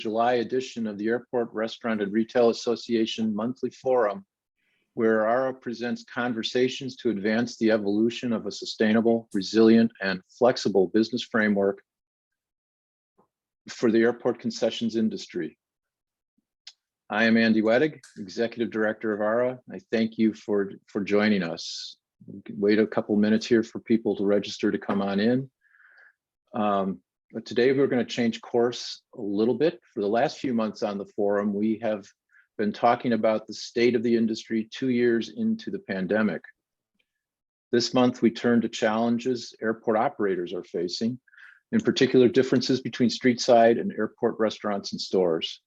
July edition of the Airport Restaurant and Retail Association Monthly Forum, where ARRA presents conversations to advance the evolution of a sustainable, resilient, and flexible business framework for the airport concessions industry. I am Andy Wettig, Executive Director of ARRA. I thank you for joining us. We can wait a couple minutes here for people to register to come on in. But today we're going to change course a little bit. For the last few months on the forum, we have been talking about the state of the industry 2 years into the pandemic. This month, we turn to challenges airport operators are facing, in particular differences between street side and airport restaurants and stores.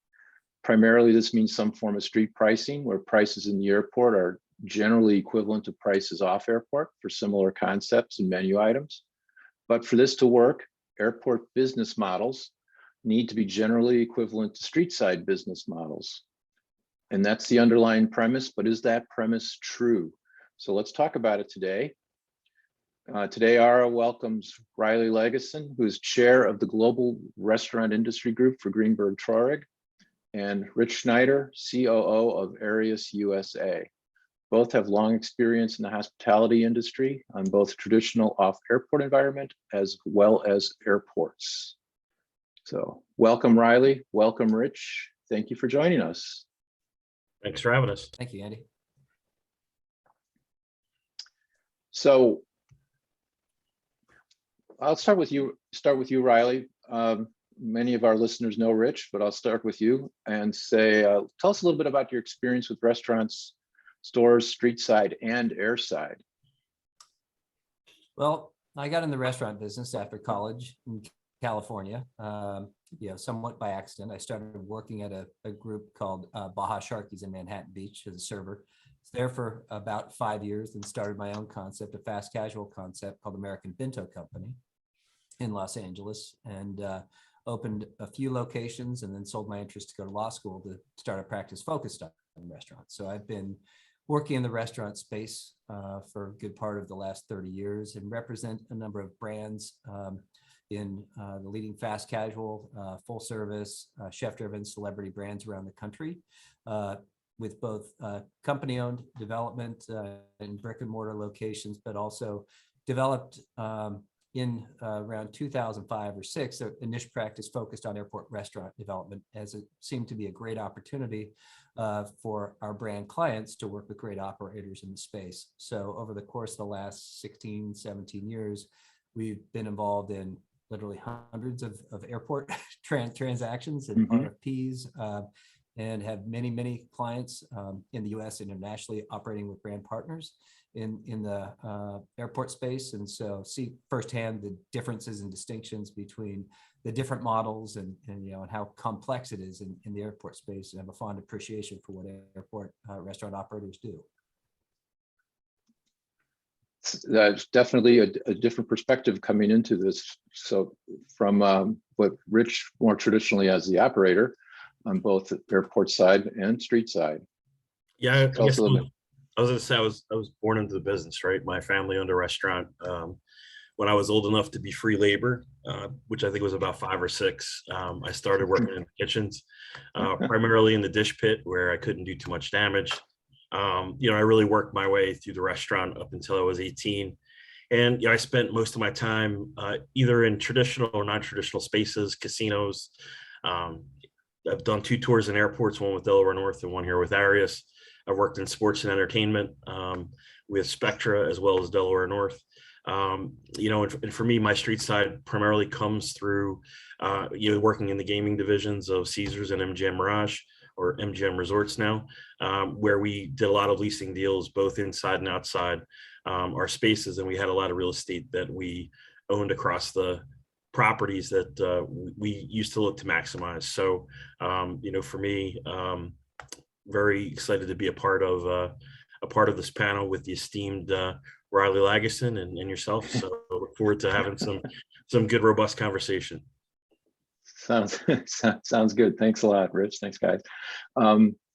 Primarily, this means some form of street pricing, where prices in the airport are generally equivalent to prices off airport for similar concepts and menu items. But for this to work, airport business models need to be generally equivalent to street side business models. And that's the underlying premise, but is that premise true? So let's talk about it today. Today, ARRA welcomes Riley Legeson, who is chair of the Global Restaurant Industry Group for Greenberg Traurig, and Rich Schneider, COO of Arius USA. Both have long experience in the hospitality industry on both traditional off-airport environment as well as airports. So welcome, Riley. Welcome, Rich. Thank you for joining us. Thanks for having us. Thank you, Andy. So I'll start with you, Riley. Many of our listeners know Rich, but I'll start with you and say, tell us a little bit about your experience with restaurants, stores, street side and airside. Well, I got in the restaurant business after college in California, somewhat by accident. I started working at a group called Baja Sharkies in Manhattan Beach as a server. I was there for about 5 years and started my own concept, a fast casual concept called American Bento Company in Los Angeles, and opened a few locations and then sold my interest to go to law school to start a practice focused on restaurants. So I've been working in the restaurant space for a good part of the last 30 years and represent a number of brands in the leading fast casual, full service, chef-driven celebrity brands around the country, with both company-owned development in brick and mortar locations, but also developed in around 2005 or 6, a niche practice focused on airport restaurant development, as it seemed to be a great opportunity for our brand clients to work with great operators in the space. So over the course of the last 16, 17 years, we've been involved in literally hundreds of airport transactions and RFPs, and have many clients in the US and internationally operating with brand partners in the airport space. And so see firsthand the differences and distinctions between the different models and how complex it is in the airport space, and have a fond appreciation for what airport restaurant operators do. That's definitely a different perspective coming into this. So from what Rich more traditionally as the operator on both the airport side and street side. Yeah, I was gonna say I was born into the business, right? My family owned a restaurant when I was old enough to be free labor, which I think was about 5 or 6. I started working in the kitchens, primarily in the dish pit where I couldn't do too much damage. I really worked my way through the restaurant up until I was 18. And I spent most of my time either in traditional or non-traditional spaces, casinos. I've done 2 tours in airports, one with Delaware North and one here with Arius. I've worked in sports and entertainment with Spectra as well as Delaware North. And for me, my street side primarily comes through working in the gaming divisions of Caesars and MGM Mirage, or MGM Resorts now, where we did a lot of leasing deals both inside and outside our spaces, and we had a lot of real estate that we owned across the properties that we used to look to maximize. So for me, very excited to be a part of this panel with the esteemed Riley Legeson and yourself. So I look forward to having some good, robust conversation. Sounds good. Thanks a lot, Rich. Thanks, guys.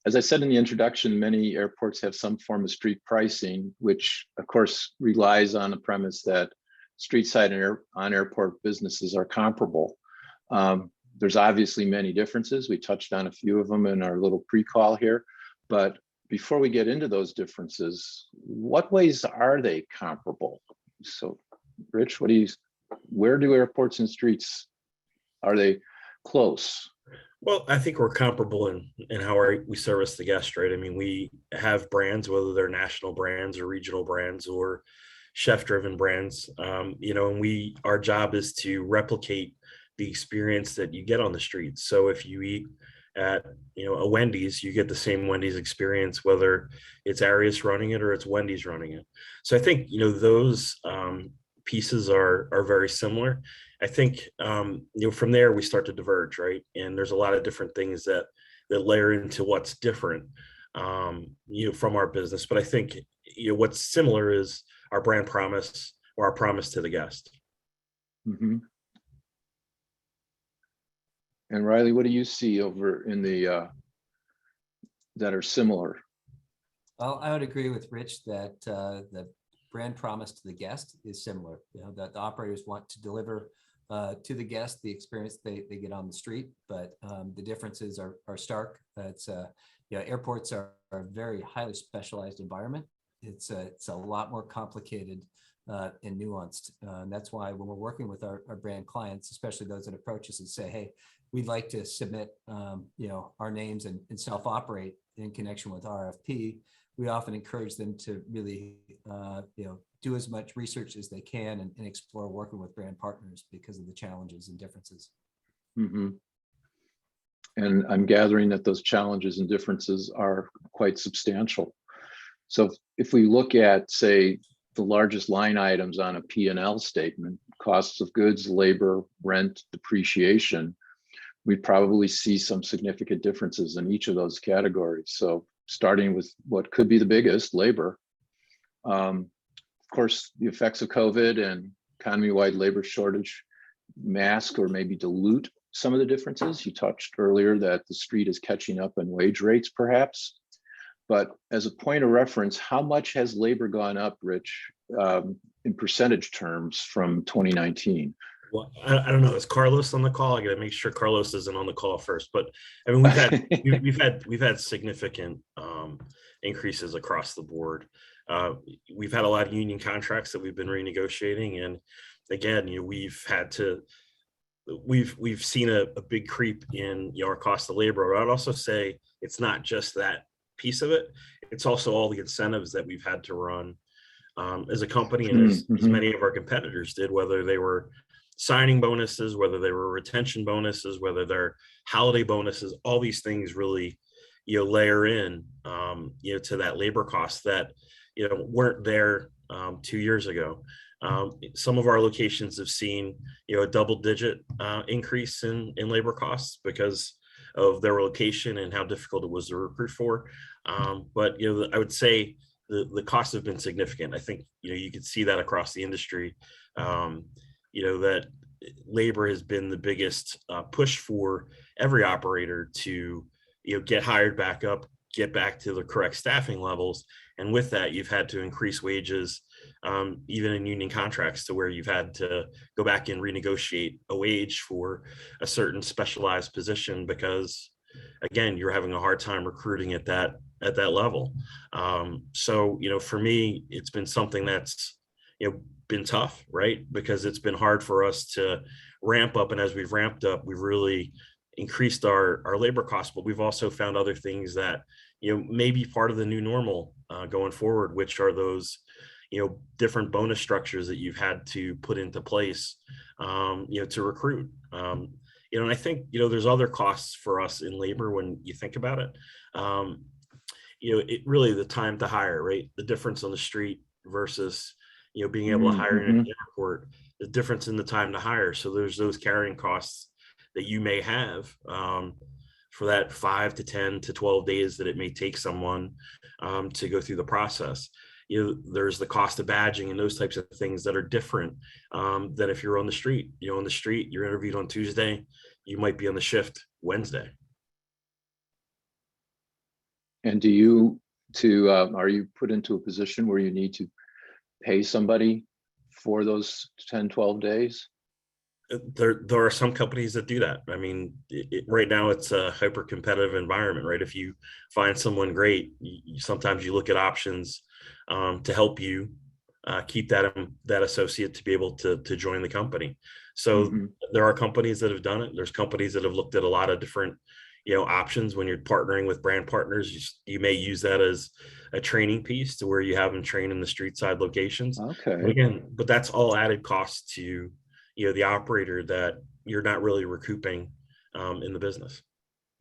As I said in the introduction, many airports have some form of street pricing, which of course relies on the premise that street side and on airport businesses are comparable. There's obviously many differences. We touched on a few of them in our little pre-call here, but before we get into those differences, what ways are they comparable? So, Rich, where do airports and streets, are they close? Well, I think we're comparable in how we service the guest, right? I mean, we have brands, whether they're national brands or regional brands or chef-driven brands, and our job is to replicate the experience that you get on the streets. So if you eat at a Wendy's, you get the same Wendy's experience, whether it's Arius running it or it's Wendy's running it. So I think those pieces are very similar. I think from there we start to diverge, right? And there's a lot of different things that layer into what's different from our business. But I think what's similar is our brand promise or our promise to the guest. Mm-hmm. And Riley, what do you see over in the that are similar? Well, I would agree with Rich that the brand promise to the guest is similar. That the operators want to deliver to the guest the experience they get on the street, but the differences are stark. It's airports are a very highly specialized environment. It's a lot more complicated and nuanced. And that's why when we're working with our brand clients, especially those that approach us and say, hey, we'd like to submit our names and self-operate in connection with RFP, we often encourage them to really do as much research as they can and explore working with brand partners because of the challenges and differences. Mm-hmm. And I'm gathering that those challenges and differences are quite substantial. So if we look at, say, the largest line items on a P&L statement, costs of goods, labor, rent, depreciation, we probably see some significant differences in each of those categories. So starting with what could be the biggest, labor. Of course, the effects of COVID and economy-wide labor shortage mask or maybe dilute some of the differences. You touched earlier that the street is catching up in wage rates, perhaps. But as a point of reference, how much has labor gone up, Rich, in percentage terms from 2019? Well, I don't know. Is Carlos on the call? I got to make sure Carlos isn't on the call first. But I mean, we've had significant increases across the board. We've had a lot of union contracts that we've been renegotiating, and again, we've seen a big creep in our cost of labor. I'd also say it's not just that piece of it; it's also all the incentives that we've had to run as a company, and as many of our competitors did, whether they were signing bonuses, whether they were retention bonuses, whether they're holiday bonuses. All these things really layer in to that labor cost that weren't there 2 years ago. Some of our locations have seen a double-digit increase in labor costs because of their location and how difficult it was to recruit for. But I would say the costs have been significant. I think you could see that across the industry. That labor has been the biggest push for every operator to get hired back up, get back to the correct staffing levels. And with that, you've had to increase wages, even in union contracts, to where you've had to go back and renegotiate a wage for a certain specialized position because, again, you're having a hard time recruiting at that level. So for me, it's been something that's been tough, right? Because it's been hard for us to ramp up, and as we've ramped up, we've really increased our labor costs, but we've also found other things that may be part of the new normal going forward, which are those different bonus structures that you've had to put into place to recruit. And I think there's other costs for us in labor when you think about it. It really, the time to hire, right? The difference on the street versus being able to hire in an airport, the difference in the time to hire. So there's those carrying costs that you may have for that 5 to 10 to 12 days that it may take someone to go through the process. There's the cost of badging and those types of things that are different than if you're on the street. On the street, you're interviewed on Tuesday, you might be on the shift Wednesday. And are you put into a position where you need to pay somebody for those 10, 12 days? There are some companies that do that. I mean, right now it's a hyper competitive environment, right? If you find someone great, sometimes you look at options to help you keep that associate to be able to join the company. So there are companies that have done it. There's companies that have looked at a lot of different options. When you're partnering with brand partners, you may use that as a training piece to where you have them train in the street side locations. Okay. But that's all added cost to the operator that you're not really recouping in the business.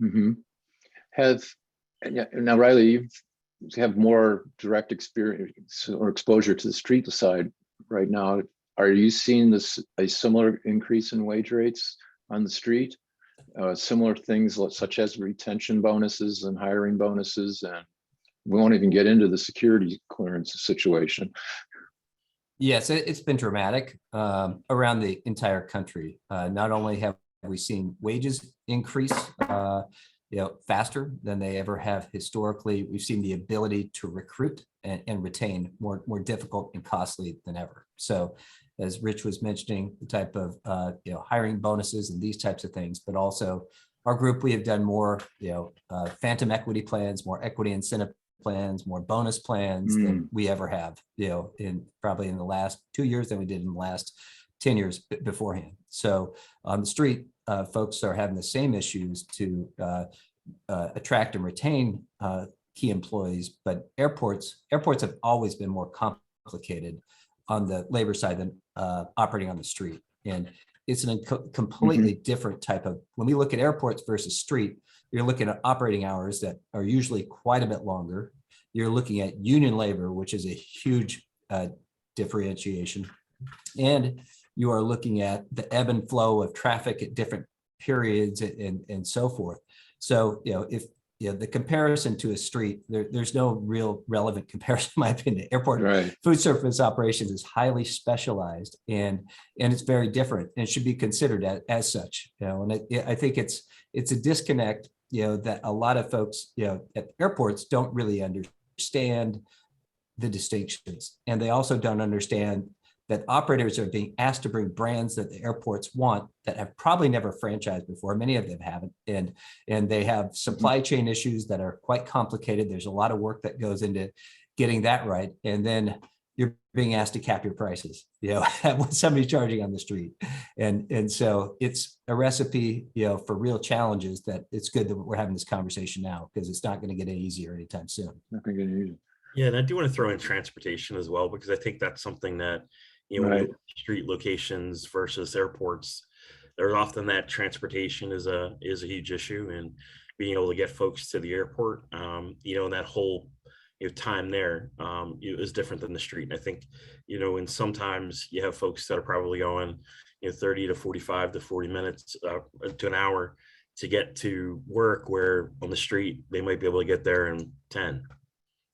Now, Riley, you have more direct experience or exposure to the street side right now. Are you seeing a similar increase in wage rates on the street? Similar things such as retention bonuses and hiring bonuses, and we won't even get into the security clearance situation. Yes, it's been dramatic around the entire country. Not only have we seen wages increase faster than they ever have historically, we've seen the ability to recruit and retain more difficult and costly than ever. So as Rich was mentioning, the type of hiring bonuses and these types of things, but also our group, we have done more phantom equity plans, more equity incentive plans, more bonus plans than we ever have, in probably in the last 2 years than we did in the last 10 years beforehand. So on the street, folks are having the same issues to attract and retain key employees, but airports have always been more complicated on the labor side than operating on the street. And it's a completely different type of, when we look at airports versus street, you're looking at operating hours that are usually quite a bit longer. You're looking at union labor, which is a huge differentiation. And you are looking at the ebb and flow of traffic at different periods and so forth. So, if the comparison to a street, there's no real relevant comparison, in my opinion. Airport food service operations is highly specialized and it's very different and should be considered as such. And I think it's a disconnect, that a lot of folks, at airports don't really understand the distinctions, and they also don't understand that operators are being asked to bring brands that the airports want that have probably never franchised before. Many of them haven't. And they have supply chain issues that are quite complicated. There's a lot of work that goes into getting that right. And then you're being asked to cap your prices, what somebody's charging on the street. And so it's a recipe, for real challenges that it's good that we're having this conversation now, because it's not going to get any easier anytime soon. Not going to get easier. Yeah, and I do want to throw in transportation as well, because I think that's something that, when you look at street locations versus airports, there's often that transportation is a huge issue, and being able to get folks to the airport, and that whole time there is different than the street. And I think, and sometimes you have folks that are probably going 30 to 45 to 40 minutes to an hour to get to work, where on the street they might be able to get there in 10.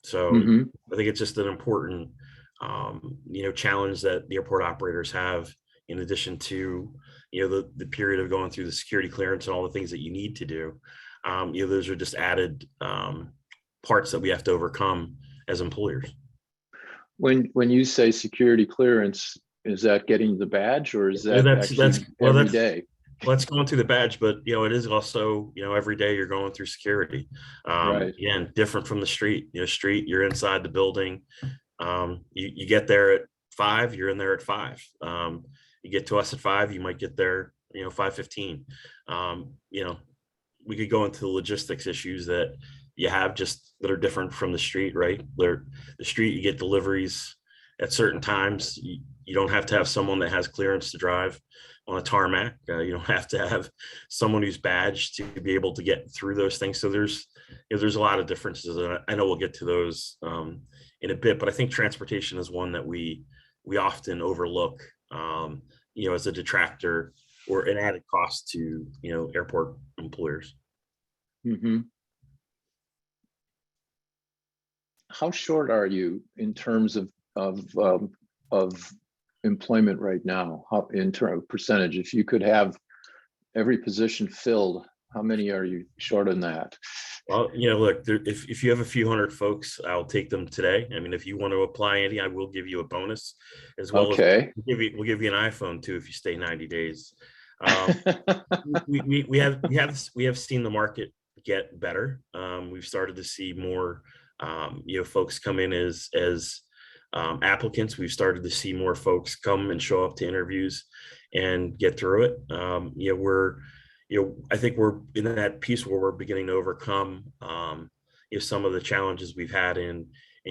So I think it's just an important challenge that the airport operators have, in addition to the period of going through the security clearance and all the things that you need to do. Those are just added parts that we have to overcome as employers. When you say security clearance, is that getting the badge, or is that every day? Well, that's going through the badge, but it is also every day you're going through security. Again, different from the street. Street, you're inside the building. You get there at 5, you're in there at 5. You get to us at 5, you might get there 5:15. We could go into the logistics issues that you have just that are different from the street, right? Where the street, you get deliveries at certain times. You don't have to have someone that has clearance to drive on a tarmac. You don't have to have someone who's badged to be able to get through those things. So there's a lot of differences, and I know we'll get to those in a bit, but I think transportation is one that we often overlook, as a detractor or an added cost to airport employers. How short are you in terms of employment right now? How, in terms of percentage, if you could have every position filled, how many are you short on that? Well, you know, look, if you have a few hundred folks, I'll take them today. I mean, if you want to apply, Andy, I will give you a bonus, as well as Okay. we'll give you an iPhone too if you stay 90 days. Um, we have seen the market get better. We've started to see more, you know, folks come in as applicants. We've started to see more folks come and show up to interviews and get through it. You know, I think we're in that piece where we're beginning to overcome, you know, some of the challenges we've had in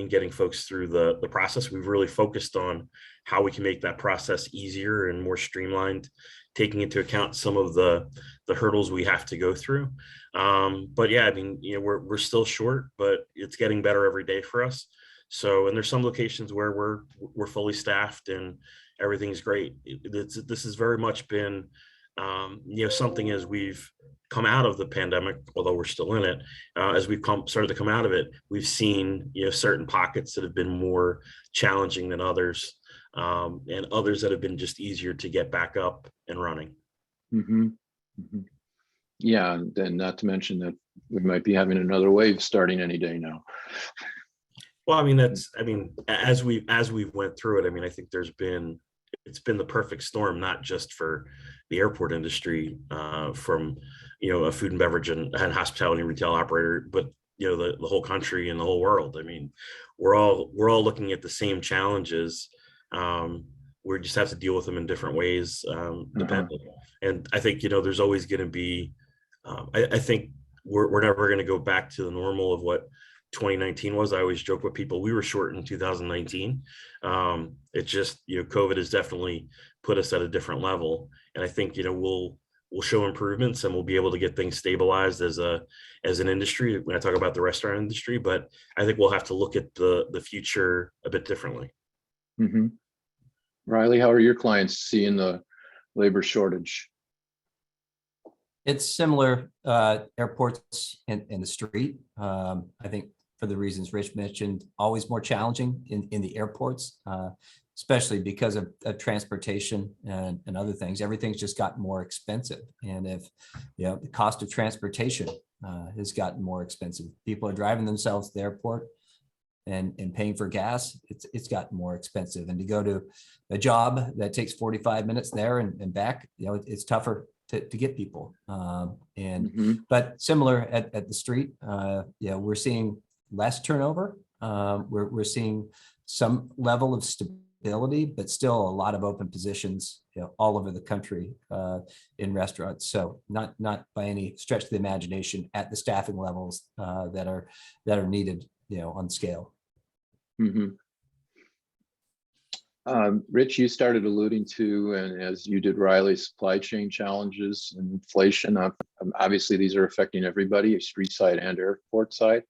getting folks through the process. We've really focused on how we can make that process easier and more streamlined, taking into account some of the hurdles we have to go through. But yeah, I mean, you know, we're still short, but it's getting better every day for us. So, and there's some locations where we're fully staffed and everything's great. This has very much been, you know, something as we've come out of the pandemic, although we're still in it, as we've started to come out of it, we've seen, you know, certain pockets that have been more challenging than others, and others that have been just easier to get back up and running. Mm-hmm. Mm-hmm. Yeah, and then not to mention that we might be having another wave starting any day now. Well, I mean, as we went through it, I mean, I think it's been the perfect storm, not just for the airport industry, from, you know, a food and beverage and hospitality and retail operator, but, you know, the whole country and the whole world. I mean, we're all looking at the same challenges. We just have to deal with them in different ways, depending. And I think, you know, there's always going to be, I think we're never going to go back to the normal of what 2019 was. I always joke with people, we were short in 2019. It just, you know, COVID has definitely put us at a different level. And I think, you know, we'll show improvements and we'll be able to get things stabilized as an industry when I talk about the restaurant industry. But I think we'll have to look at the future a bit differently. Mm-hmm. Riley, how are your clients seeing the labor shortage? It's similar, airports in the street. I think for the reasons Rich mentioned, always more challenging in the airports, especially because of transportation and other things. Everything's just gotten more expensive. And if, you know, the cost of transportation has gotten more expensive, people are driving themselves to the airport and paying for gas, it's gotten more expensive. And to go to a job that takes 45 minutes there and back, you know, it's tougher to get people. But similar at the street, you know, we're seeing less turnover. We're seeing some level of stability, but still a lot of open positions, you know, all over the country in restaurants. So not by any stretch of the imagination at the staffing levels that are needed, you know, on scale. Mm-hmm. Rich, you started alluding to, and as you did, Riley, supply chain challenges and inflation. Obviously, these are affecting everybody, street side and airport side.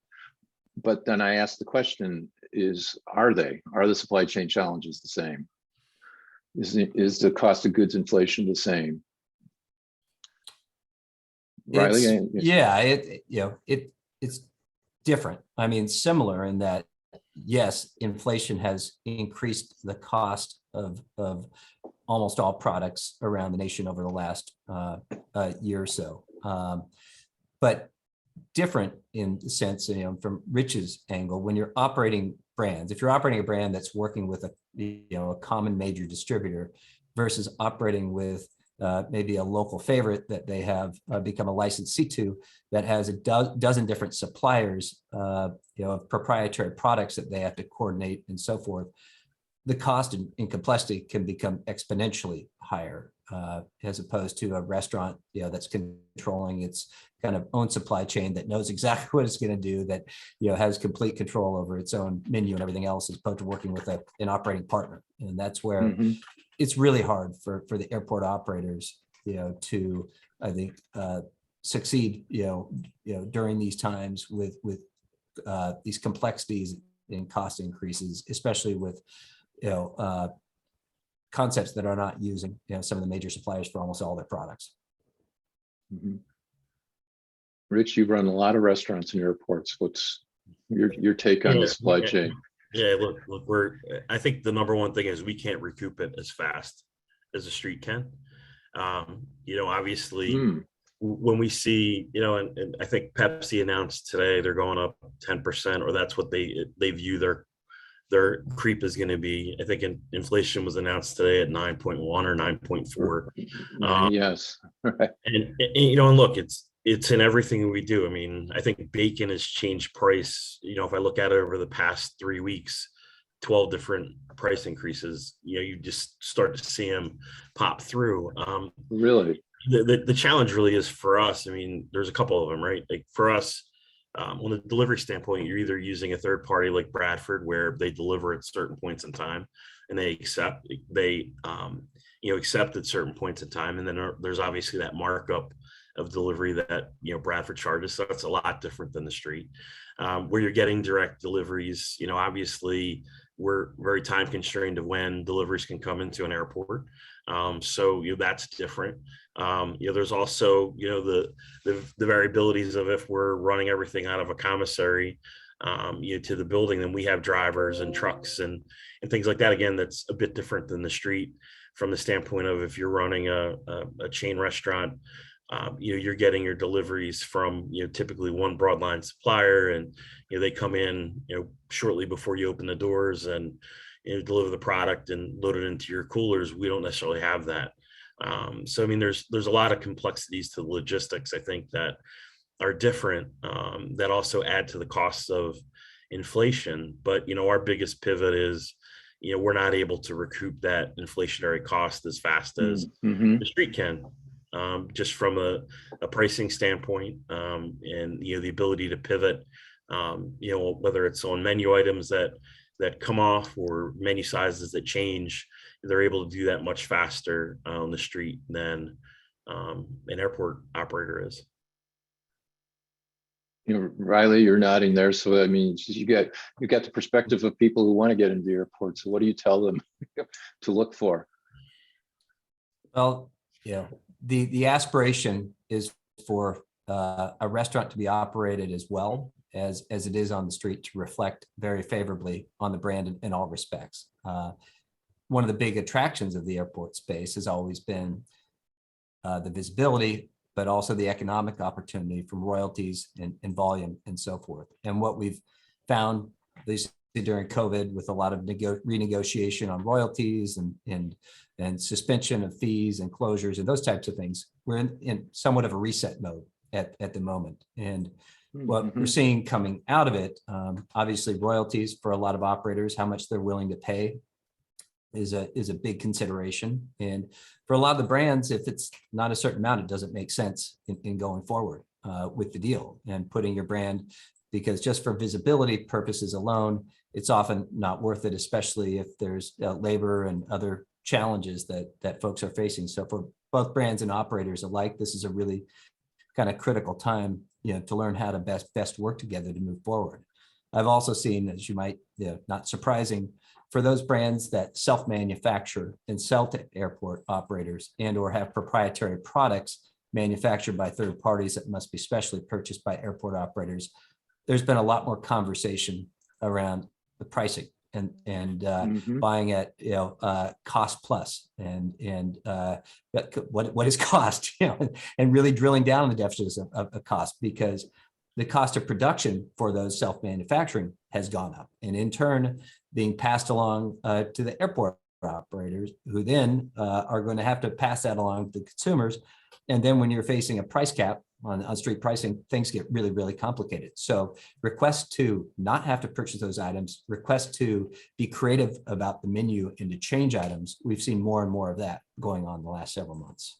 But then I asked the question: are the supply chain challenges the same? Is the cost of goods inflation the same? Riley, it's different. I mean, similar in that, yes, inflation has increased the cost of almost all products around the nation over the last year or so. But different in the sense, you know, from Rich's angle, when you're operating brands, if you're operating a brand that's working with a common major distributor versus operating with maybe a local favorite that they have become a licensee to, that has a dozen different suppliers, you know, of proprietary products that they have to coordinate and so forth, the cost and complexity can become exponentially higher as opposed to a restaurant, you know, that's controlling its kind of own supply chain, that knows exactly what it's going to do, that, you know, has complete control over its own menu and everything else, as opposed to working with an operating partner. And that's where it's really hard for the airport operators, you know, to, I think, succeed, you know, during these times with these complexities and cost increases, especially with, you know, concepts that are not using, you know, some of the major suppliers for almost all their products. Rich, you've run a lot of restaurants and airports. What's your take on the supply chain? Yeah, look, I think the number one thing is we can't recoup it as fast as the street can. You know, obviously when we see, and I think Pepsi announced today they're going up 10%, or that's what they view their creep is going to be. I think inflation was announced today at 9.1 or 9.4. Yes. Right. And look, it's in everything we do. I mean, I think bacon has changed price. If I look at it over the past 3 weeks, 12 different price increases, you just start to see them pop through. Really? The challenge really is for us. I mean, there's a couple of them, right? Like for us, on the delivery standpoint, you're either using a third party like Bradford, where they deliver at certain points in time, and they accept at certain points in time, and then there's obviously that markup of delivery that Bradford charges. So that's a lot different than the street, where you're getting direct deliveries. Obviously we're very time constrained of when deliveries can come into an airport. So that's different. There's also the variabilities of if we're running everything out of a commissary to the building, then we have drivers and trucks and things like that. Again, that's a bit different than the street from the standpoint of if you're running a chain restaurant. You're getting your deliveries from typically one broadline supplier, and they come in shortly before you open the doors and deliver the product and load it into your coolers. We don't necessarily have that. So I mean, there's a lot of complexities to the logistics, I think, that are different, that also add to the costs of inflation. But our biggest pivot is we're not able to recoup that inflationary cost as fast as the street can. Just from a pricing standpoint, and the ability to pivot, whether it's on menu items that come off or menu sizes that change, they're able to do that much faster on the street than an airport operator is. Riley, you're nodding there. So I mean, you got the perspective of people who want to get into the airport. So what do you tell them to look for? Well, the aspiration is for a restaurant to be operated as well as it is on the street, to reflect very favorably on the brand in all respects. One of the big attractions of the airport space has always been the visibility, but also the economic opportunity from royalties and volume and so forth. And what we've found, at least during COVID, with a lot of renegotiation on royalties and suspension of fees and closures and those types of things, we're in somewhat of a reset mode at the moment. And what we're seeing coming out of it, obviously royalties for a lot of operators, how much they're willing to pay is a big consideration. And for a lot of the brands, if it's not a certain amount, it doesn't make sense in going forward with the deal and putting your brand, because just for visibility purposes alone, it's often not worth it, especially if there's labor and other challenges that folks are facing. So for both brands and operators alike, this is a really kind of critical time, to learn how to best work together to move forward. I've also seen, as you might, not surprising, for those brands that self-manufacture and sell to airport operators and or have proprietary products manufactured by third parties that must be specially purchased by airport operators, there's been a lot more conversation around the pricing and buying at cost plus and what is cost, and really drilling down on the definitions of cost, because the cost of production for those self-manufacturing has gone up, and in turn being passed along to the airport operators, who then are going to have to pass that along to consumers. And then when you're facing a price cap on street pricing, things get really, really complicated. So requests to not have to purchase those items, requests to be creative about the menu and to change items, we've seen more and more of that going on the last several months.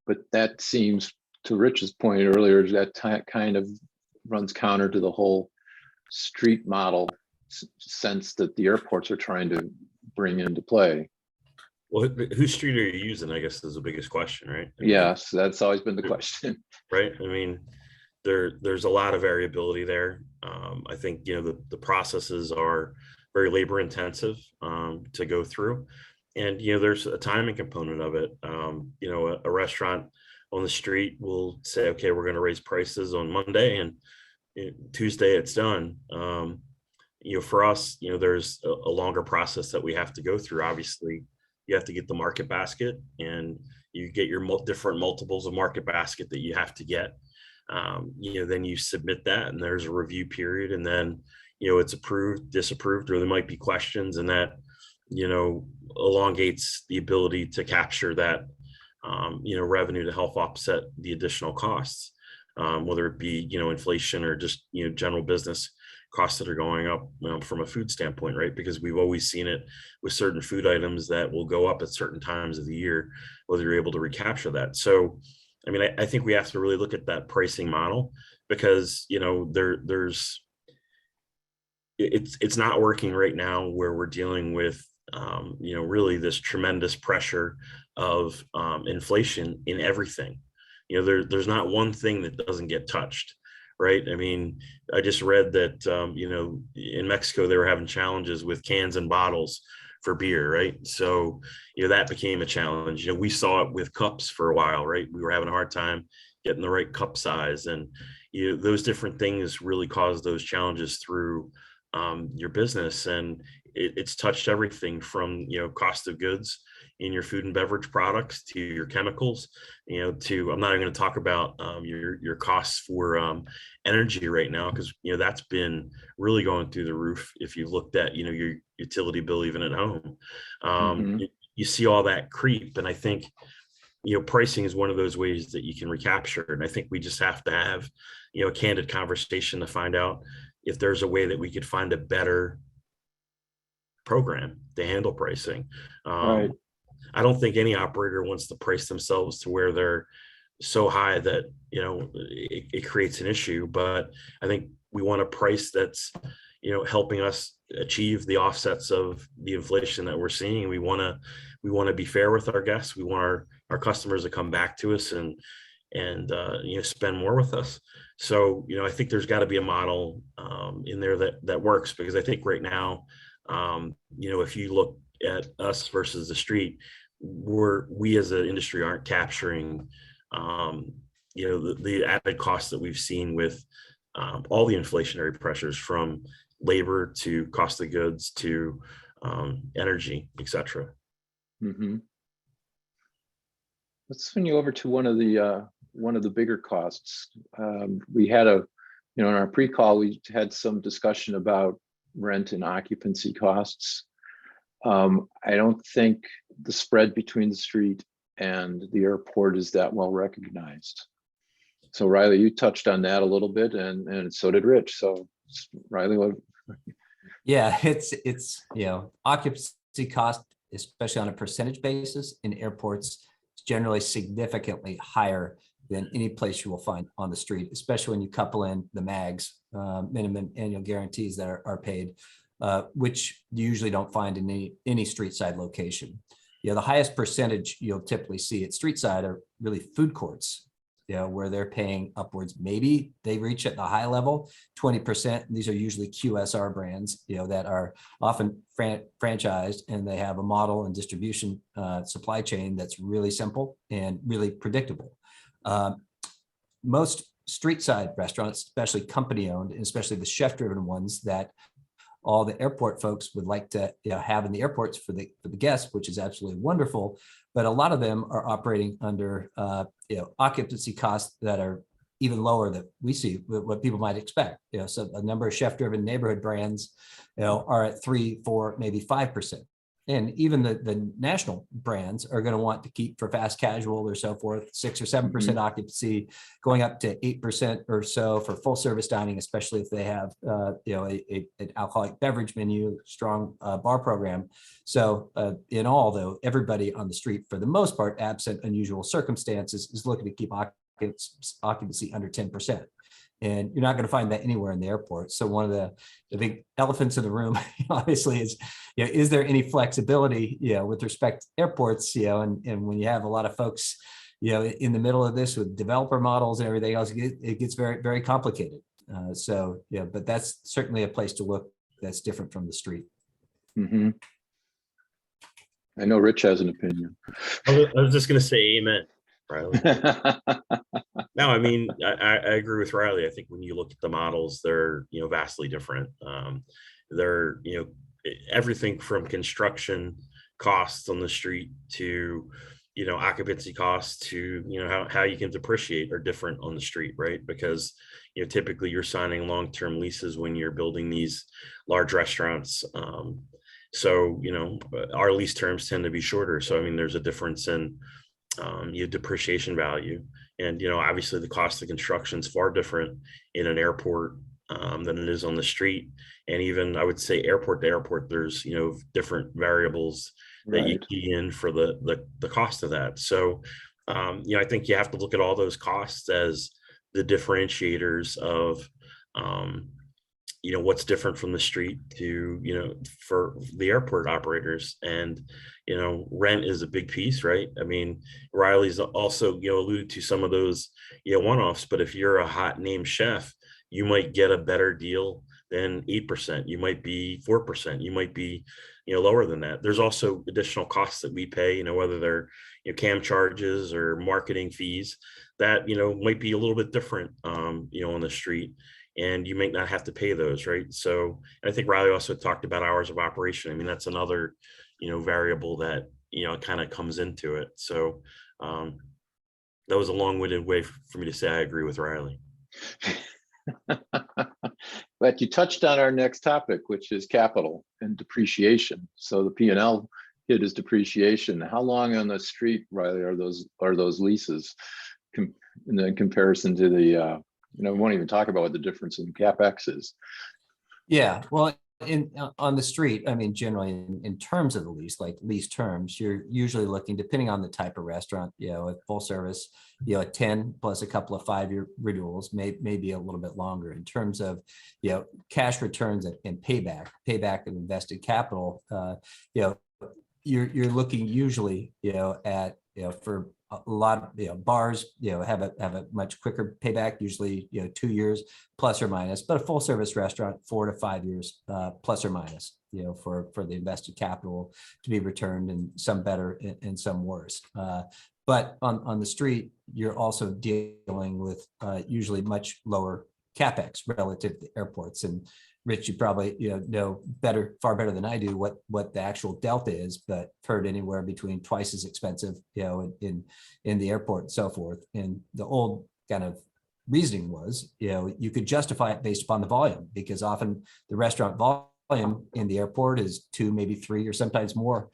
But that seems, to Rich's point earlier, that kind of runs counter to the whole street model sense that the airports are trying to bring into play. Well, whose street are you using, I guess, is the biggest question, right? Yes, that's always been the question. Right. I mean, there's a lot of variability there. I think, the processes are very labor intensive to go through. And, there's a timing component of it. A restaurant on the street will say, okay, we're going to raise prices on Monday, and Tuesday it's done. For us, there's a longer process that we have to go through. Obviously, you have to get the market basket, and you get your different multiples of market basket that you have to get. Then you submit that, and there's a review period, and then, it's approved, disapproved, or there might be questions, and that, elongates the ability to capture that, revenue to help offset the additional costs, whether it be, inflation or just, general business costs that are going up, from a food standpoint, right? Because we've always seen it with certain food items that will go up at certain times of the year, whether you're able to recapture that. So, I mean, I think we have to really look at that pricing model, because, it's not working right now, where we're dealing with, really this tremendous pressure of inflation in everything. There's not one thing that doesn't get touched, right? I mean, I just read that, in Mexico, they were having challenges with cans and bottles for beer, right? So, that became a challenge. We saw it with cups for a while, right? We were having a hard time getting the right cup size, and those different things really caused those challenges through your business. And it's touched everything from, cost of goods in your food and beverage products to your chemicals, to, I'm not even going to talk about your costs for energy right now, because that's been really going through the roof. If you've looked at your utility bill even at home, you see all that creep. And I think pricing is one of those ways that you can recapture. And I think we just have to have a candid conversation to find out if there's a way that we could find a better program to handle pricing. Right. I don't think any operator wants to price themselves to where they're so high that, it creates an issue. But I think we want a price that's, helping us achieve the offsets of the inflation that we're seeing. We want to be fair with our guests. We want our customers to come back to us and spend more with us. So, I think there's got to be a model in there that works, because I think right now, if you look at us versus the street, we as an industry aren't capturing, the added costs that we've seen with all the inflationary pressures, from labor to cost of goods to energy, et cetera. Let's swing you over to one of the bigger costs. We had in our pre-call, we had some discussion about rent and occupancy costs. I don't think the spread between the street and the airport is that well recognized. So Riley, you touched on that a little bit, and so did Rich. So Riley, what? Yeah, it's occupancy cost, especially on a percentage basis in airports, is generally significantly higher than any place you will find on the street, especially when you couple in the MAGs, minimum annual guarantees that are paid, which you usually don't find in any street side location. The highest percentage you'll typically see at street side are really food courts, where they're paying upwards. Maybe they reach at the high level 20%. These are usually QSR brands, that are often franchised, and they have a model and distribution supply chain that's really simple and really predictable. Most street side restaurants, especially company owned, and especially the chef driven ones that all the airport folks would like to have in the airports for the guests, which is absolutely wonderful. But a lot of them are operating under occupancy costs that are even lower than we see what people might expect. So a number of chef driven neighborhood brands are at 3%, 4%, maybe 5%. And even the national brands are going to want to keep, for fast casual or so forth, 6 or 7% occupancy, going up to 8% or so for full service dining, especially if they have an alcoholic beverage menu, strong bar program. So in all, though, everybody on the street, for the most part, absent unusual circumstances, is looking to keep occupancy under 10%. And you're not going to find that anywhere in the airport. So one of the big elephants in the room, obviously, is there any flexibility, with respect to airports, and when you have a lot of folks, in the middle of this with developer models and everything else, it gets very, very complicated. But that's certainly a place to look that's different from the street. I know Rich has an opinion. I was just going to say amen, Riley. No, I mean, I agree with Riley. I think when you look at the models, they're, vastly different. They're, everything from construction costs on the street to, occupancy costs to, how you can depreciate are different on the street, right? Because, typically you're signing long-term leases when you're building these large restaurants. So, our lease terms tend to be shorter. So, I mean, there's a difference in your depreciation value. And, obviously the cost of construction is far different in an airport than it is on the street. And even I would say airport to airport, there's, different variables that you Right. key in for the cost of that. So, I think you have to look at all those costs as the differentiators of, what's different from the street to, for the airport operators. And, rent is a big piece, right? I mean, Riley's also, alluded to some of those, one-offs, but if you're a hot name chef, you might get a better deal than 8%. You might be 4%. You might be, lower than that. There's also additional costs that we pay, whether they're, cam charges or marketing fees that, might be a little bit different, on the street, and you might not have to pay those, right? So I think Riley also talked about hours of operation. I mean, that's another, variable that, kind of comes into it. So that was a long-winded way for me to say I agree with Riley. But you touched on our next topic, which is capital and depreciation. So the P&L hit is depreciation. How long on the street, Riley, are those leases in comparison to the, we won't even talk about what the difference in CapEx is. Yeah, well, on the street, I mean, generally in terms of the lease, like lease terms, you're usually looking, depending on the type of restaurant, a full service, a 10 plus a couple of 5-year renewals, maybe a little bit longer. In terms of, cash returns and payback of invested capital, you're looking usually, at, for a lot of, bars, have a much quicker payback, usually, 2 years plus or minus, but a full service restaurant, 4 to 5 years plus or minus, for the invested capital to be returned, and some better and some worse. But on the street, you're also dealing with usually much lower CapEx relative to airports. And Rich, you probably know far better than I do what the actual delta is, but heard anywhere between twice as expensive, in the airport and so forth. And the old kind of reasoning was, you could justify it based upon the volume, because often the restaurant volume in the airport is 2, maybe 3, or sometimes more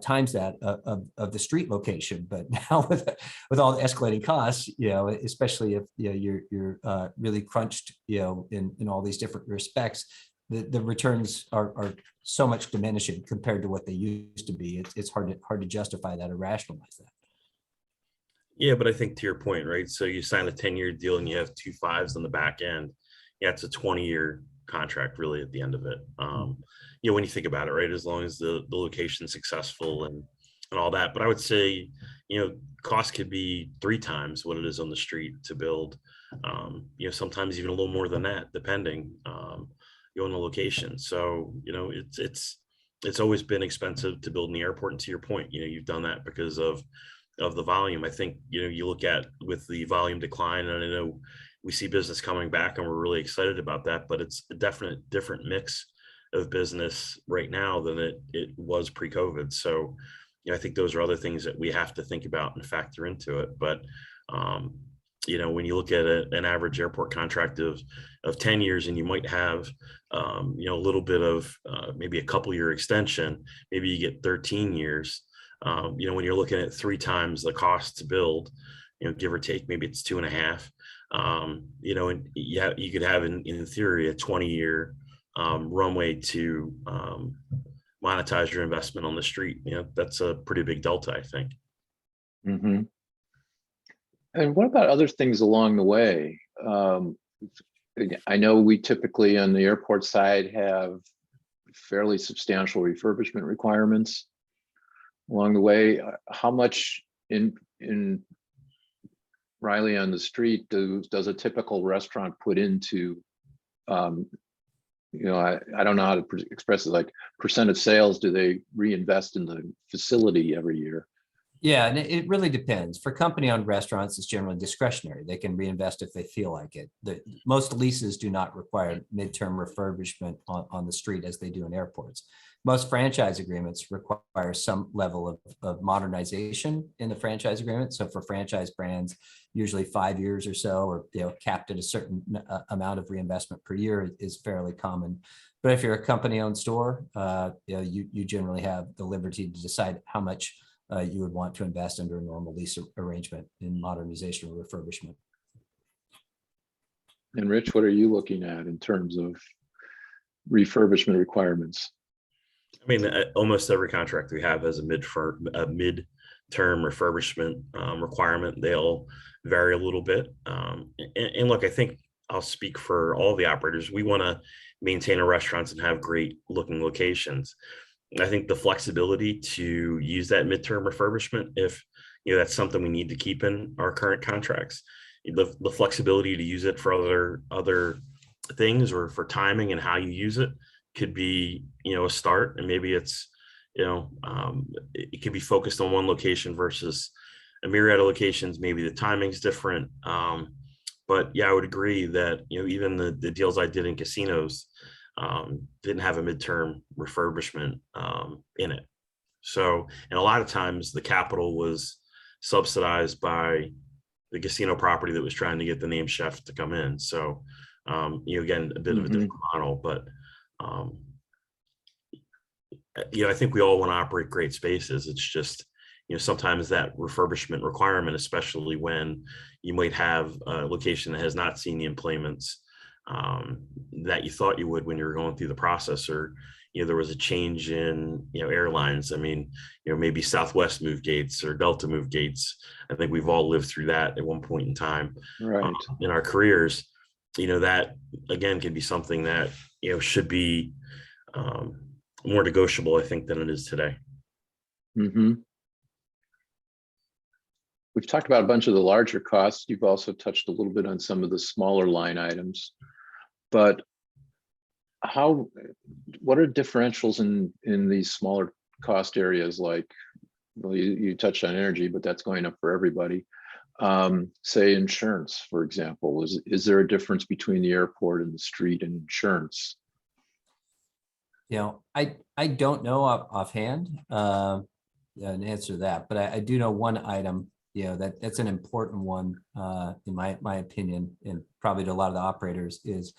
times that of the street location. But now with all the escalating costs, especially if you're really crunched, in all these different respects, the returns are so much diminishing compared to what they used to be. It's hard to justify that or rationalize that. Yeah, but I think to your point, right? So you sign a 10-year deal and you have 2 5s on the back end. Yeah, it's a 20-year contract really at the end of it. When you think about it, right? As long as the location's successful and all that. But I would say, cost could be 3 times what it is on the street to build. Sometimes even a little more than that, depending on the location. So, it's always been expensive to build in the airport. And to your point, you've done that because of the volume. I think, you look at with the volume decline, and I know we see business coming back and we're really excited about that, but it's a definite different mix of business right now than it was pre-COVID. So, I think those are other things that we have to think about and factor into it. But, when you look at an average airport contract of 10 years, and you might have, a little bit of maybe a couple year extension, maybe you get 13 years. When you're looking at 3 times the cost to build, give or take, maybe it's 2.5. And you could have in theory a 20-year runway to monetize your investment on the street. That's a pretty big delta, I think. Mm-hmm. And what about other things along the way? I know we typically on the airport side have fairly substantial refurbishment requirements along the way. How much in Riley on the street does a typical restaurant put into, I don't know how to express it, like percent of sales do they reinvest in the facility every year? Yeah, and it really depends. For company-owned restaurants, it's generally discretionary. They can reinvest if they feel like it. Most leases do not require midterm refurbishment on the street as they do in airports. Most franchise agreements require some level of modernization in the franchise agreement. So for franchise brands, usually 5 years or so, or capped at a certain amount of reinvestment per year is fairly common. But if you're a company-owned store, you generally have the liberty to decide how much you would want to invest under a normal lease arrangement in modernization or refurbishment. And Rich, what are you looking at in terms of refurbishment requirements? I mean, almost every contract we have has a mid-term refurbishment requirement. They'll vary a little bit. And look, I think I'll speak for all the operators. We want to maintain our restaurants and have great looking locations. I think the flexibility to use that midterm refurbishment, if that's something we need to keep in our current contracts, the flexibility to use it for other things or for timing and how you use it could be a start. And maybe it's it could be focused on one location versus a myriad of locations. Maybe the timing's different. But yeah, I would agree that even the deals I did in casinos didn't have a midterm refurbishment in it. So, and a lot of times the capital was subsidized by the casino property that was trying to get the name chef to come in. So, again, a bit of a different model, but I think we all want to operate great spaces. It's just, sometimes that refurbishment requirement, especially when you might have a location that has not seen the employments that you thought you would when you were going through the process, or there was a change in airlines. I mean, maybe Southwest moved gates or Delta moved gates. I think we've all lived through that at one point in time, right, in our careers. That again can be something that should be more negotiable, I think, than it is today. Mm-hmm. We've talked about a bunch of the larger costs. You've also touched a little bit on some of the smaller line items, but what are differentials in these smaller cost areas? Like, well, you touched on energy, but that's going up for everybody. Say insurance, for example, is there a difference between the airport and the street and insurance? I don't know offhand an answer to that, but I do know one item, that's an important one in my opinion, and probably to a lot of the operators, is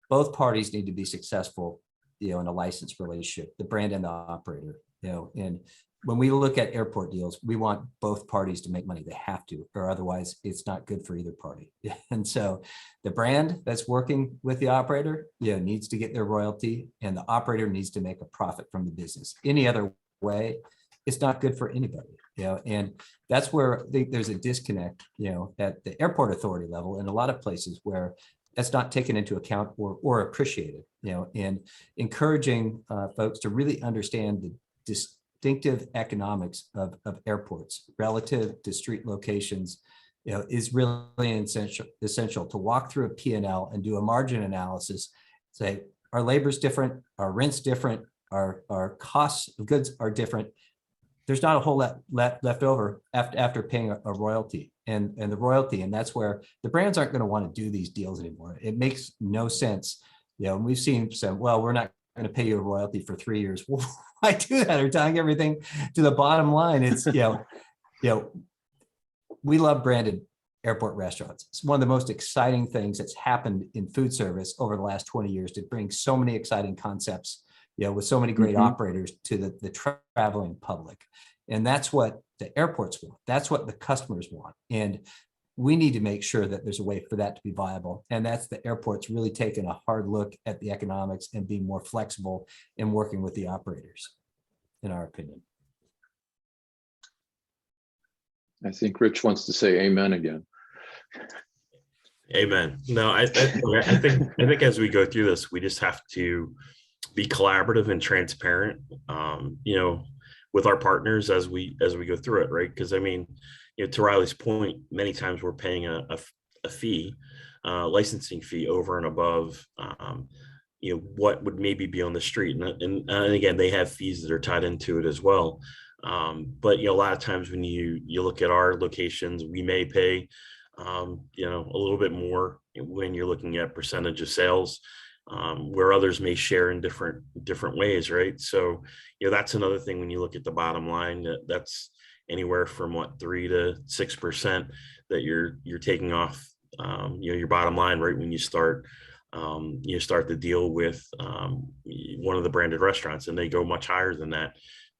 both parties need to be successful, in a licensed relationship, the brand and the operator, and when we look at airport deals, we want both parties to make money. They have to, or otherwise it's not good for either party. And so the brand that's working with the operator, needs to get their royalty, and the operator needs to make a profit from the business. Any other way, it's not good for anybody, and that's where there's a disconnect, at the airport authority level in a lot of places where that's not taken into account or appreciated, and encouraging folks to really understand the distinctive economics of airports relative to street locations, is really essential to walk through a P&L and do a margin analysis, say our labor's different, our rent's different, our costs of goods are different. There's not a whole lot left over after paying a royalty and the royalty. And that's where the brands aren't going to want to do these deals anymore. It makes no sense. And we've seen some, well, we're not going to pay you a royalty for 3 years. Well, why do that? Or tying everything to the bottom line. It's, we love branded airport restaurants. It's one of the most exciting things that's happened in food service over the last 20 years to bring so many exciting concepts, with so many great operators to the traveling public. And that's what the airports want. That's what the customers want. And we need to make sure that there's a way for that to be viable. And that's the airports really taking a hard look at the economics and being more flexible in working with the operators, in our opinion. I think Rich wants to say amen again. Amen. No, I think as we go through this, we just have to be collaborative and transparent, with our partners as we go through it, right? Because I mean, to Riley's point, many times we're paying a fee, licensing fee over and above, what would maybe be on the street, and again, they have fees that are tied into it as well. But a lot of times when you look at our locations, we may pay a little bit more when you're looking at percentage of sales, where others may share in different ways, right? So that's another thing when you look at the bottom line, that's anywhere from 3 to 6% that you're taking off your bottom line right when you start the deal with one of the branded restaurants, and they go much higher than that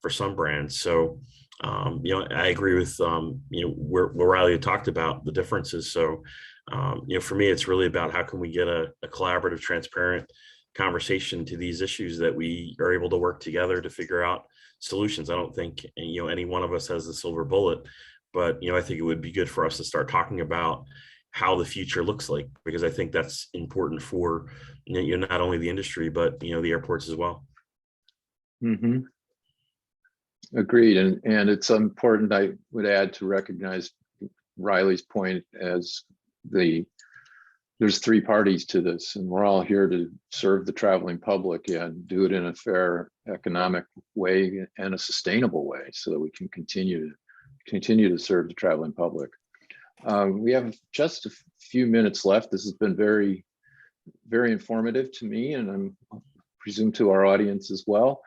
for some brands. So I agree with where Riley talked about the differences. So for me, it's really about how can we get a collaborative, transparent conversation to these issues that we are able to work together to figure out solutions. I don't think any one of us has the silver bullet, but I think it would be good for us to start talking about how the future looks like, because I think that's important for not only the industry but the airports as well. Mm-hmm. Agreed, and it's important, I would add, to recognize Riley's point as there's three parties to this, and we're all here to serve the traveling public and do it in a fair economic way and a sustainable way so that we can continue to serve the traveling public. We have just a few minutes left. This has been very, very informative to me, and I presume to our audience as well.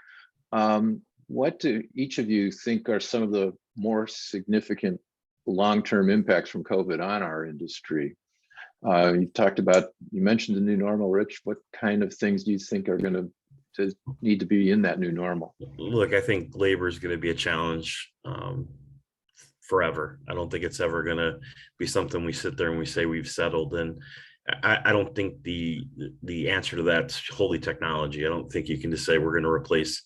What do each of you think are some of the more significant long-term impacts from COVID on our industry? You mentioned the new normal, Rich. What kind of things do you think are going to need to be in that new normal? Look, I think labor is going to be a challenge forever. I don't think it's ever going to be something we sit there and we say we've settled. And I don't think the answer to that's wholly technology. I don't think you can just say we're going to replace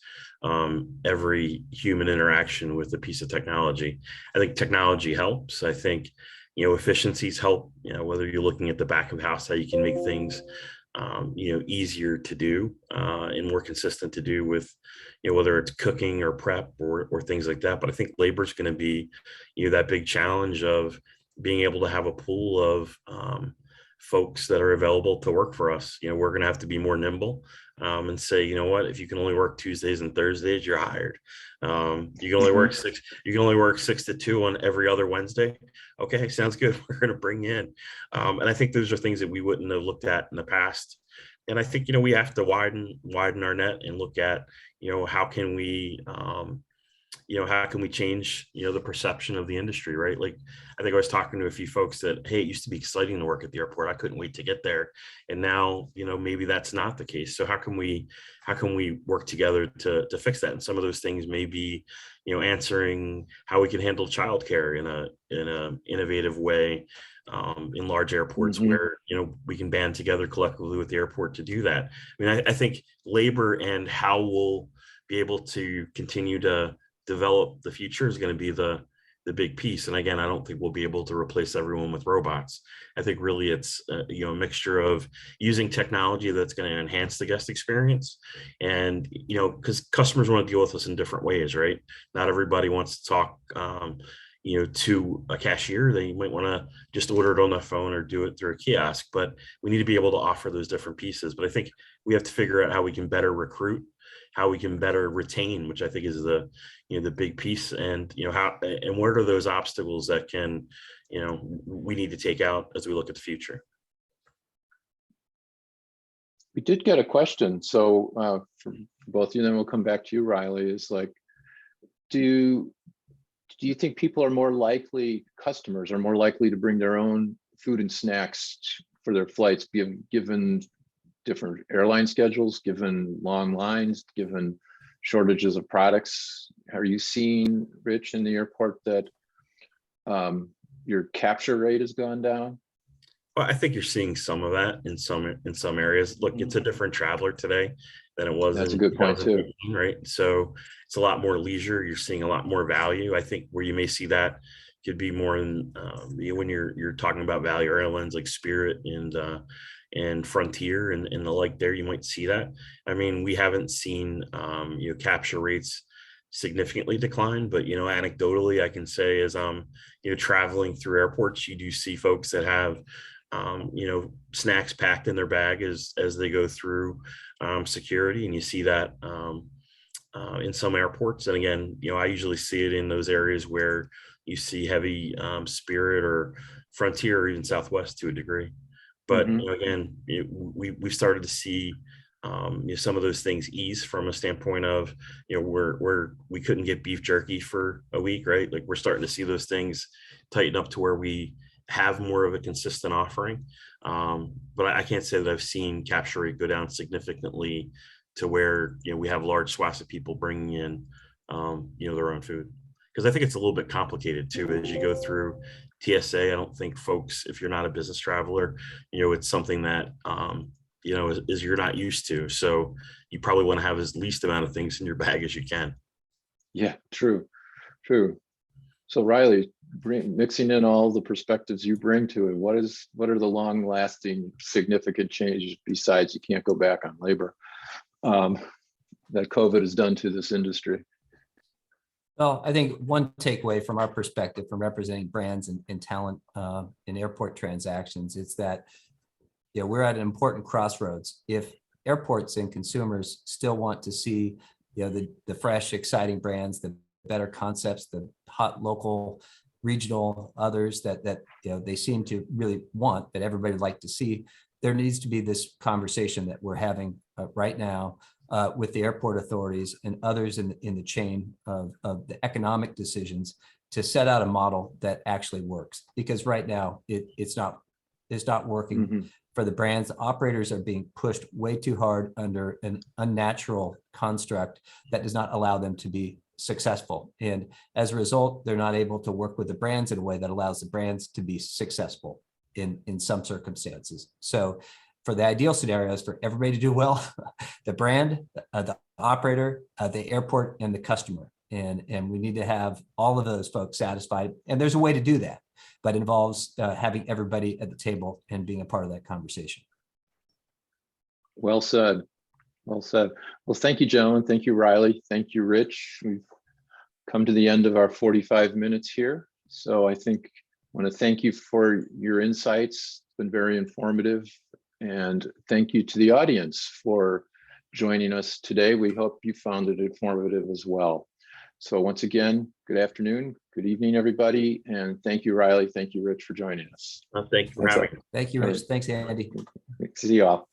every human interaction with a piece of technology. I think technology helps. I think efficiencies help. Whether you're looking at the back of house, how you can make things easier to do and more consistent to do with whether it's cooking or prep or things like that. But I think labor is going to be that big challenge of being able to have a pool of folks that are available to work for us. We're going to have to be more nimble and say, what, if you can only work Tuesdays and Thursdays, you're hired. You can only work 6 to 2 on every other Wednesday. Okay, sounds good. We're going to bring you in. And I think those are things that we wouldn't have looked at in the past. And I think, we have to widen our net and look at, how can we change, the perception of the industry, right? Like, I think I was talking to a few folks that, hey, it used to be exciting to work at the airport. I couldn't wait to get there. And now, maybe that's not the case. So how can we work together to fix that? And some of those things may be, answering how we can handle childcare in a innovative way in large airports, mm-hmm. where, we can band together collectively with the airport to do that. I mean, I think labor and how we'll be able to continue to develop the future is going to be the big piece. And again, I don't think we'll be able to replace everyone with robots. I think really it's a mixture of using technology that's going to enhance the guest experience, and because customers want to deal with us in different ways, right? Not everybody wants to talk to a cashier. They might want to just order it on their phone or do it through a kiosk, but we need to be able to offer those different pieces. But I think we have to figure out how we can better recruit, how we can better retain, which I think is the big piece, and and what are those obstacles that can we need to take out as we look at the future. We did get a question, so from both of you, then we'll come back to you, Riley. Is like, do you think customers are more likely to bring their own food and snacks for their flights, given different airline schedules, given long lines, given shortages of products? Are you seeing, Rich, in the airport that your capture rate has gone down? Well, I think you're seeing some of that in some areas. Look, it's a different traveler today than it was. That's a good point too, right? So it's a lot more leisure. You're seeing a lot more value. I think where you may see that could be more in when you're talking about value airlines like Spirit and Frontier and the like. There you might see that. I mean, we haven't seen capture rates significantly decline, but anecdotally I can say is traveling through airports, you do see folks that have snacks packed in their bag as they go through security, and you see that in some airports. And again, I usually see it in those areas where you see heavy Spirit or Frontier or even Southwest to a degree. But again, we've started to see some of those things ease from a standpoint of, where we couldn't get beef jerky for a week, right? Like we're starting to see those things tighten up to where we have more of a consistent offering. But I can't say that I've seen capture rate go down significantly to where, we have large swaths of people bringing in, their own food. Because I think it's a little bit complicated too, as you go through TSA. I don't think folks, if you're not a business traveler, it's something that, is you're not used to. So you probably want to have as least amount of things in your bag as you can. Yeah, true. So Riley, mixing in all the perspectives you bring to it, what are the long lasting significant changes besides you can't go back on labor that COVID has done to this industry? Well, I think one takeaway from our perspective from representing brands and talent in airport transactions is that we're at an important crossroads. If airports and consumers still want to see the fresh, exciting brands, the better concepts, the hot local, regional, others that they seem to really want, that everybody would like to see, there needs to be this conversation that we're having right now with the airport authorities and others in the chain of the economic decisions to set out a model that actually works. Because right now it's not working for the brands. The operators are being pushed way too hard under an unnatural construct that does not allow them to be successful. And as a result, they're not able to work with the brands in a way that allows the brands to be successful in some circumstances. So for the ideal scenario is for everybody to do well, the brand, the operator, the airport, and the customer. And we need to have all of those folks satisfied. And there's a way to do that, but it involves having everybody at the table and being a part of that conversation. Well said. Well said. Well, thank you, gentlemen. Thank you, Riley. Thank you, Rich. We've come to the end of our 45 minutes here. So I think I want to thank you for your insights. It's been very informative. And thank you to the audience for joining us today. We hope you found it informative as well. So once again, good afternoon, good evening, everybody. And thank you, Riley. Thank you, Rich, for joining us. Thank you for having me. Thank you, Rich. Thanks, Andy. See you all.